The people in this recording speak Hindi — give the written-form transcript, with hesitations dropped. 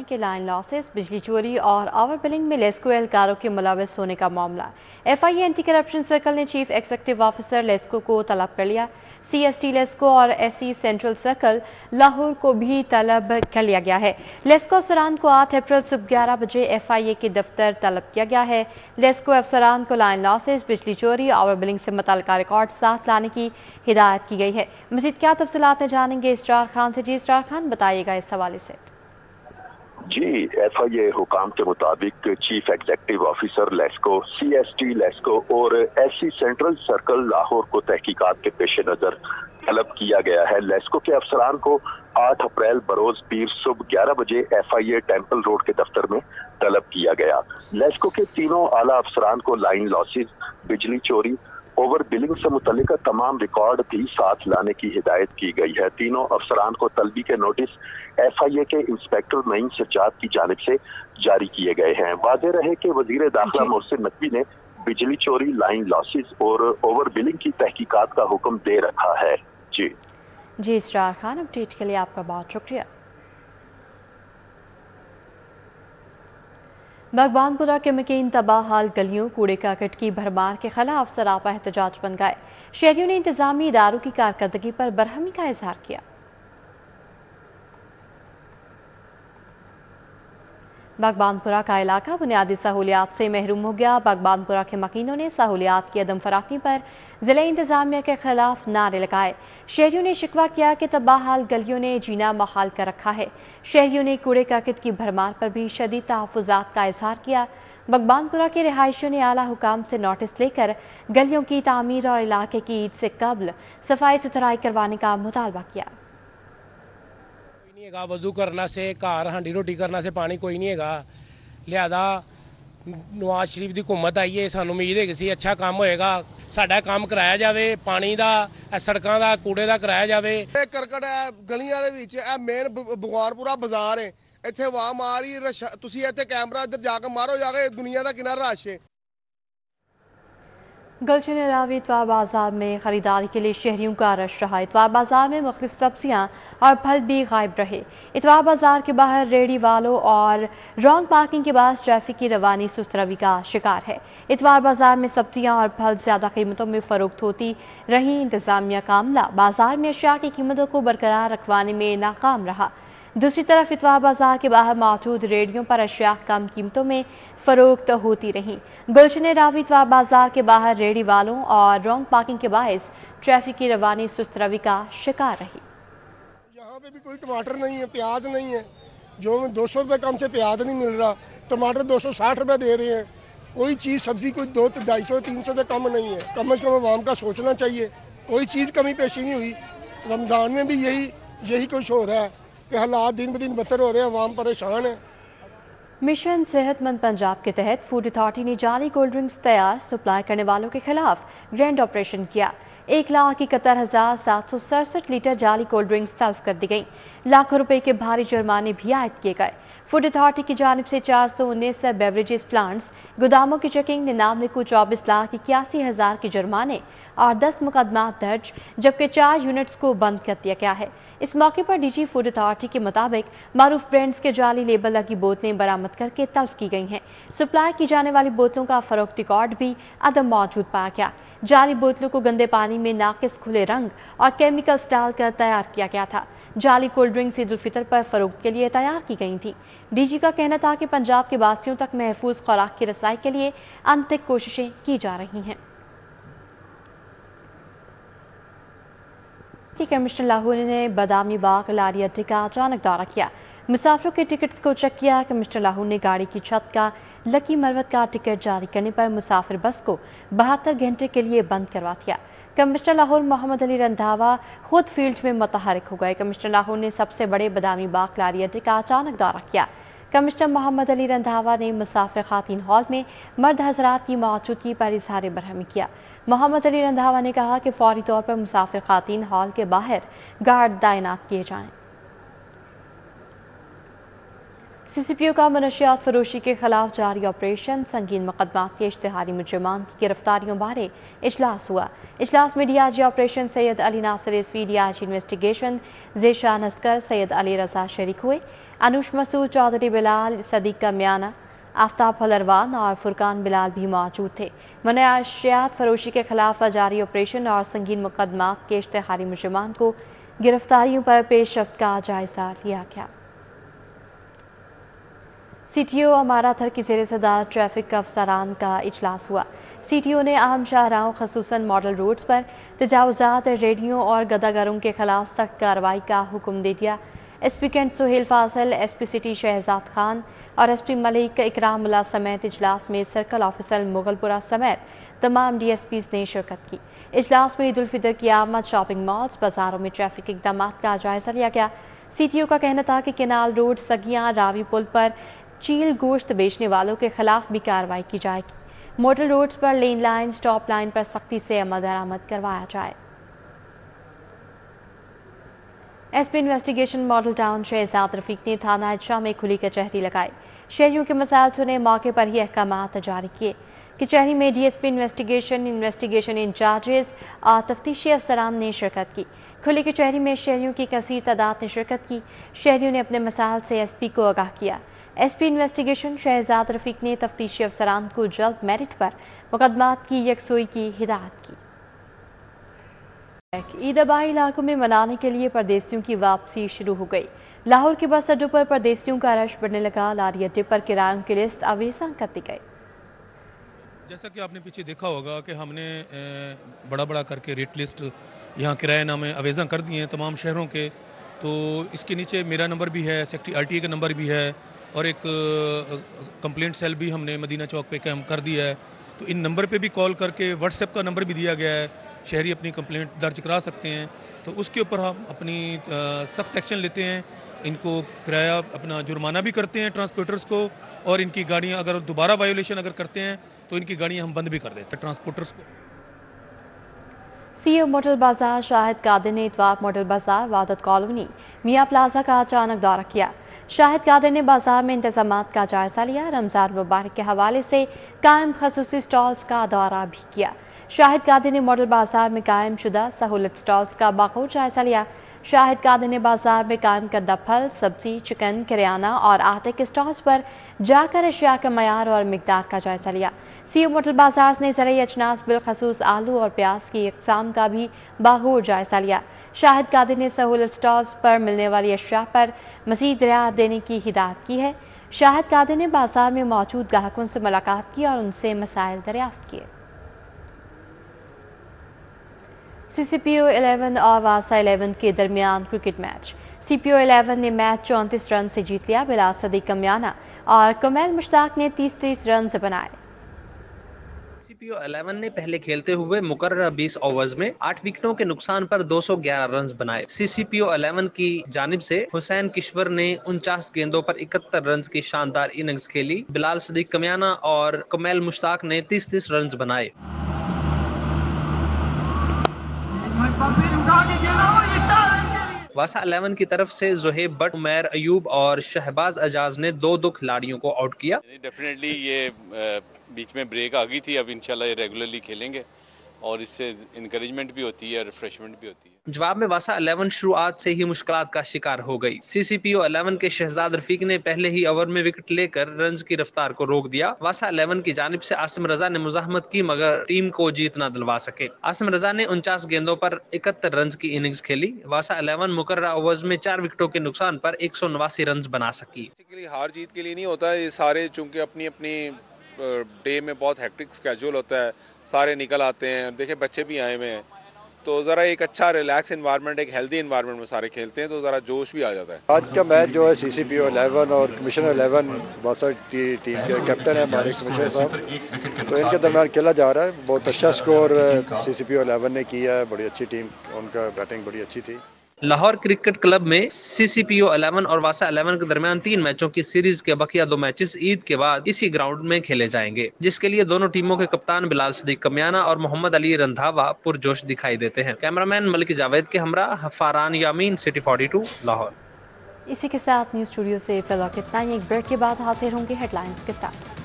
के लाइन लॉसेस, बिजली चोरी और ओवर बिलिंग में लेस्को एहलकारों के मुलविस होने का मामला। एफआईए एंटी करप्शन सर्कल ने चीफ एग्जीक्यूटिव ऑफिसर लेस्को को तलब कर लिया। सीएसटी लेस्को और एससी सेंट्रल सर्कल लाहौर को भी तलब कर लिया गया है। लेस्को अफसरान को 8 अप्रैल सुबह 11 बजे एफआईए के दफ्तर तलब किया गया है। लेस्को अफसरान को लाइन लॉसेस, बिजली चोरी, ओवर बिलिंग से मुतल्लिका रिकॉर्ड साथ लाने की हिदायत की गई है। मज़ीद क्या तफसीलात जानेंगे इसरार खान से। जी इसरार खान, बताइएगा इस हवाले से। जी, एफआईए हुकाम के मुताबिक chief executive officer LESCO, CST LESCO और एससी सेंट्रल सर्कल लाहौर को तहकीकात के पेश नजर तलब किया गया है। लेस्को के अफसरान को 8 अप्रैल बरोज पीर सुबह 11 बजे एफआईए टेम्पल रोड के दफ्तर में तलब किया गया। लेस्को के तीनों आला अफसरान को लाइन लॉसेस, बिजली चोरी, ओवर बिलिंग से मुतल्लिका तमाम रिकॉर्ड भी साथ लाने की हिदायत की गई है। तीनों अफसरान को तलबी के नोटिस एफआईए के इंस्पेक्टर नईम सज्जाद की जानिब से जारी किए गए हैं। वाज़ेह रहे कि वजीर दाखिला मोहसिन नकवी ने बिजली चोरी, लाइन लॉसेस और ओवर बिलिंग की तहकीकात का हुक्म दे रखा है। जी इसरार खान, अपडेट के लिए आपका बहुत शुक्रिया। भगवानपुरा के मकीन तबाह हाल गलियों, कूड़े करकट की भरमार के खिलाफ सरापा एहतजाज बन गए। शहरियों ने इंतजामी इदारों की कारकर्दगी पर बरहमी का इजहार किया। भगवानपुरा का इलाका बुनियादी सहूलियात से महरूम हो गया। भगवानपुरा के मकीनों ने सहूलियात की अदम फराहमी पर जिले इंतजामिया के खिलाफ नारे लगाए। शहरियों ने शिकवा किया कि तबाह हाल गलियों ने जीना महाल कर रखा है। शहरियों ने कूड़े करकट की भरमार पर भी शदीद तहफ़्फ़ुज़ात का इजहार किया। भगवानपुरा के रिहायशियों ने आला हुकाम से नोटिस लेकर गलियों की तामीर और इलाके की ईद से कबल सफाई सुथराई करवाने का मुतालबा किया। वजू करना से, घर हांडी रोटी करना से पानी कोई नहीं है। लिहाजा नवाज शरीफ की हुकूमत आई है, सानू उम्मीद है कि अच्छा काम होएगा, साडा काम कराया जाए, पानी का, सड़कों का, कूड़े का कराया जाए। करकट है गलियां दे विच, मेन भगवानपुरा बाजार है, इत्थे वाह मारी तुसीं इत्थे कैमरा इधर जाकर मारो जाके दुनिया का कितना रश है। गुलशन रावी इतवार बाजार में खरीदारी के लिए शहरियों का रश रहा। इतवार बाजार में मुख्तलिफ सब्जियां और फल भी गायब रहे। इतवार बाजार के बाहर रेहड़ी वालों और रॉन्ग पार्किंग के बाद ट्रैफिक की रवानी सुस्त रवि का शिकार है। इतवार बाजार में सब्जियां और फल ज्यादा कीमतों में फरोख्त होती रही। इंतजामिया का अमला बाजार में अशिया की कीमतों को बरकरार रखवाने में नाकाम रहा। दूसरी तरफ इतवार बाजार के बाहर मौजूद रेडियो पर अशिया कम कीमतों में फरोख्त होती रहीं। गुलशन रावी इतवार बाजार के बाहर रेहड़ी वालों और रॉन्ग पार्किंग के बायस ट्रैफिक की रवानी सुस्त रवि का शिकार रही। यहाँ पे भी कोई टमाटर नहीं है, प्याज नहीं है, जो 200 रुपये कम से प्याज नहीं मिल रहा। टमाटर 260 रुपये दे रहे हैं। कोई चीज़ सब्जी कोई 200-250-300 से कम नहीं है। कम से कम आवाम का सोचना चाहिए। कोई चीज़ कमी पेशी नहीं हुई। रमज़ान में भी यही कुछ हो रहा है कि हालात दिन ब दिन बदतर हो रहे हैं, आवाम परेशान है। मिशन सेहतमंद पंजाब के तहत फूड अथॉरिटी ने जाली कोल्ड ड्रिंक्स तैयार सप्लाई करने वालों के खिलाफ ग्रैंड ऑपरेशन किया। 1,71,767 लीटर जाली कोल्ड ड्रिंक्स तल्फ कर दी गई। लाखों रुपए के भारी जुर्माने भी आयद किए गए। फूड अथॉरिटी की जानिब से 419 बेवरेजेस प्लांट्स गोदामों की चेकिंग, 99,84,81,000 के जुर्माने और 10 मुकदमा दर्ज, जबकि 4 यूनिट्स को बंद कर दिया गया है। इस मौके पर डीजी फूड अथॉरिटी के मुताबिक मारूफ ब्रांड्स के जाली लेबल लगी बोतलें बरामद करके तल्फ की गई हैं। सप्लाई की जाने वाली बोतलों का फरोख्त रिकॉर्ड भी अदम मौजूद पाया गया। जाली बोतलों को गंदे पानी में नाकिस खुले रंग और केमिकल्स डालकर तैयार किया गया था। जाली कोल्ड ड्रिंक्स ईद उल फितर पर फरोख्त के लिए तैयार की गई थी। डीजी का कहना था कि पंजाब के वासियों तक महफूज खुराक की रसाई के लिए अनथक कोशिशें की जा रही हैं। कमिश्नर लाहौर ने बादामी बाग लारी अड्डे का अचानक दौरा किया। मुसाफिरों के टिकट्स को चेक किया। कमिश्नर लाहौर ने गाड़ी की छत का लकी मरवत का टिकट जारी करने पर मुसाफिर बस को 72 घंटे के लिए बंद करवा दिया। कमिश्नर लाहौर मोहम्मद अली रंधावा खुद फील्ड में मुतहरिक हो गए। कमिश्नर लाहौर ने सबसे बड़े बादामी बाग लारी अड्डे का अचानक दौरा किया। कमिश्नर मोहम्मद अली रंधावा ने मुसाफिर खातीन हॉल में मर्द हजरात की मौजूदगी पर इजहार बरहमी किया। मोहम्मद अली रंधावा ने कहा कि फौरी तौर पर मुसाफिर खातीन हॉल के बाहर गार्ड तैनात किए जाएं। CCPO का मनशियात फरोशी के खिलाफ जारी ऑपरेशन संगीन मुकदमात के इश्तिहारी मुजरिमान की गिरफ्तारियों बारे इजलास हुआ। इजलास में DIG operation Syed Ali Nasir Rizvi, DIG investigation Zeeshan Askar, Syed Ali Raza शरीक हुए। अनुश मसूद, चौधरी बिलाल, सदीक कमियाना, आफ्ताब फलरवान और फुरकान बिलाल भी मौजूद थे। मनशियात फरोशी के खिलाफ जारी ऑपरेशन और संगीन मुकदमात के इश्तिहारी मुजरिमान को गिरफ्तारियों पर पेशरफ्त का जायजा लिया गया। CTO अमारा थर की ज़ेर सदारत ट्रैफिक अफसरान का इजलास हुआ। CTO ने अहम शाहराहों खसूसन मॉडल रोड्स पर तजावुज़ात, रेडियो और गदागरों के खिलाफ सख्त कार्रवाई का हुक्म दे दिया। SP cantt Suhail Fasil, SP city Shahzad Khan और SP मलिक इकरामुल्लाह समेत इजलास में सर्कल ऑफिसर मुगलपुरा समेत तमाम DSPs ने शिरकत की। इजलास में ईद उल फितर की आमद, शॉपिंग मॉल्स, बाजारों में ट्रैफिक इकदाम का जायजा लिया गया। CTO का कहना था कि केनाल रोड, सगियां, रावी पुल पर चील गोश्त बेचने वालों के खिलाफ भी कार्रवाई की जाएगी। मॉडल रोड्स पर लेन लाइन, स्टॉप लाइन पर सख्ती से अमल दरामद करवाया जाए। SP investigation Model Town Shahzad Rafiq ने थाना इजरा में खुली कचहरी लगाई। शहरियों के मसाइल सुने, मौके पर ही अहकामात जारी किए। कचहरी में DSP इन्वेस्टिगेशन इंचार्जेस और तफ्तीशी अफसरान ने शिरकत की। खुली कचहरी में शहरियों की कसीर तादाद ने शिरकत की। शहरियों ने अपने मसाइल से SP को आगाह किया। SP इन्वेस्टिगेशन शहजाद रफीक ने तफ्तीशी अफसरान को जल्द मेरिट पर मुकदमात की यकसुई की हिदायत की। ईद आबाई इलाकों में मनाने के लिए परदेसियों की वापसी शुरू हो गई। लाहौर के बस अड्डों पर परदेसियों का रश बढ़ने लगा। लारी अड्डे पर किरायों की लिस्ट अवेजा कर दी गई। जैसा कि आपने पीछे देखा होगा कि हमने बड़ा बड़ा करके रेट लिस्ट यहाँ किराएनामे अवेजा कर दिए हैं तमाम शहरों के। तो इसके नीचे मेरा नंबर भी है, सेक्रेटरी RTA का नंबर भी है और एक कंप्लेंट सेल भी हमने मदीना चौक पे काम कर दिया है। तो इन नंबर पे भी कॉल करके, WhatsApp का नंबर भी दिया गया है, शहरी अपनी कंप्लेंट दर्ज करा सकते हैं। तो उसके ऊपर हम अपनी सख्त एक्शन लेते हैं। इनको किराया अपना जुर्माना भी करते हैं ट्रांसपोर्टर्स को, और इनकी गाड़ियाँ अगर दोबारा वायोलेशन अगर करते हैं तो इनकी गाड़ियाँ हम बंद भी कर देते हैं ट्रांसपोर्टर्स को। CEO मॉडल बाजार शाहिद कादिर ने इतवार मॉडल बाजार, वादत कॉलोनी, मियाँ प्लाजा का अचानक दौरा किया। शाहिद कादिर ने बाजार में इंतजामात का जायजा लिया। रमजान मुबारक के हवाले से कायम खसूसी स्टॉल्स का दौरा भी किया। शाहिद कादिर ने मॉडल बाजार में कायम शुदा सहूलत स्टॉल्स का बाखूब जायजा लिया। शाहिद कादिर ने बाजार में कायम करदा फल, सब्जी, चिकन, किराना और आटे के स्टॉल्स पर जाकर अशिया का मयार और मिकदार का जायजा लिया। CEO मॉडल बाजार ने ज़रूरी अजनास बिलखसूस आलू और प्याज की इकसाम का भी बाखूब जायजा लिया। शाहिद कादिर ने सहूलत स्टॉल्स पर मिलने वाली अशिया पर मज़ीद रियायत देने की हिदायत की है। शाहिद कादिर ने बाजार में मौजूद ग्राहकों से मुलाकात की और उनसे मसाइल दरियाफ्त किए। CCPO 11 और वासा 11 के दरमियान क्रिकेट मैच। CPO 11 ने मैच 34 रन से जीत लिया। बिलाल, सदीक कमियाना और कमैल मुश्ताक ने 30-30 रन बनाए। CCPO 11 ने पहले खेलते हुए मुकर्रर 20 ओवर्स में 8 विकेटों के नुकसान पर 211 रन बनाए। CCPO 11 की जानिब से हुसैन किश्वर ने 49 गेंदों पर 71 रन की शानदार इनिंग्स खेली। बिलाल, सदीक कमियाना और कमैल मुश्ताक ने 30-30 रन बनाए। वासा 11 की तरफ से जोहेब बट, उमैर अयूब और शहबाज अजाज ने 2 खिलाड़ियों को आउट किया। डेफिनेटली ये बीच में ब्रेक आ गई थी, अब इंशाल्लाह ये रेगुलरली खेलेंगे और इससे इनकरेजमेंट भी होती है, रिफ्रेशमेंट भी होती है। जवाब में वासा 11 शुरुआत से ही मुश्किलात का शिकार हो गई। CCPO 11 के शहजाद रफीक ने पहले ही ओवर में विकेट लेकर रन की रफ्तार को रोक दिया। वासा 11 की जानिब से आसिम रजा ने मुजाहमत की मगर टीम को जीत न दिलवा सके। आसिम रजा ने 49 गेंदों पर 71 रन की इनिंग्स खेली। वासा 11 मुकर्रर ओवर्स में 4 विकेटों के नुकसान पर 189 रन बना सकी। हार जीत के लिए नहीं होता है, ये सारे चूंकि अपनी अपनी डे में बहुत हेक्टिक स्केड्यूल होता है, सारे निकल आते हैं। देखे बच्चे भी आए हुए हैं तो ज़रा एक अच्छा रिलैक्स एनवायरनमेंट, एक हेल्दी एनवायरनमेंट में सारे खेलते हैं तो ज़रा जोश भी आ जाता है। आज का मैच जो है CCPO 11 और कमिश्नर 11 बासा टीम के कैप्टन है हमारे कमिश्नर साहब, तो इनके दरमियान खेला जा रहा है। बहुत अच्छा स्कोर CCPO 11 ने किया है, बड़ी अच्छी टीम, उनका बैटिंग बड़ी अच्छी थी। लाहौर क्रिकेट क्लब में CCPO 11 और वासा 11 के दरमियान 3 मैचों की सीरीज के बकिया 2 मैचेस ईद के बाद इसी ग्राउंड में खेले जाएंगे, जिसके लिए दोनों टीमों के कप्तान बिलाल, सदीक कमियाना और मोहम्मद अली रंधावा पुरजोश दिखाई देते हैं। कैमरामैन मलिक जावेद के हमरा फारान यामीन, सिटी 42 लाहौर। इसी के साथ न्यूज़ स्टूडियो से फिलहाल इतना ही। एक ब्रेक के बाद हाजिर होंगे हेडलाइंस के साथ।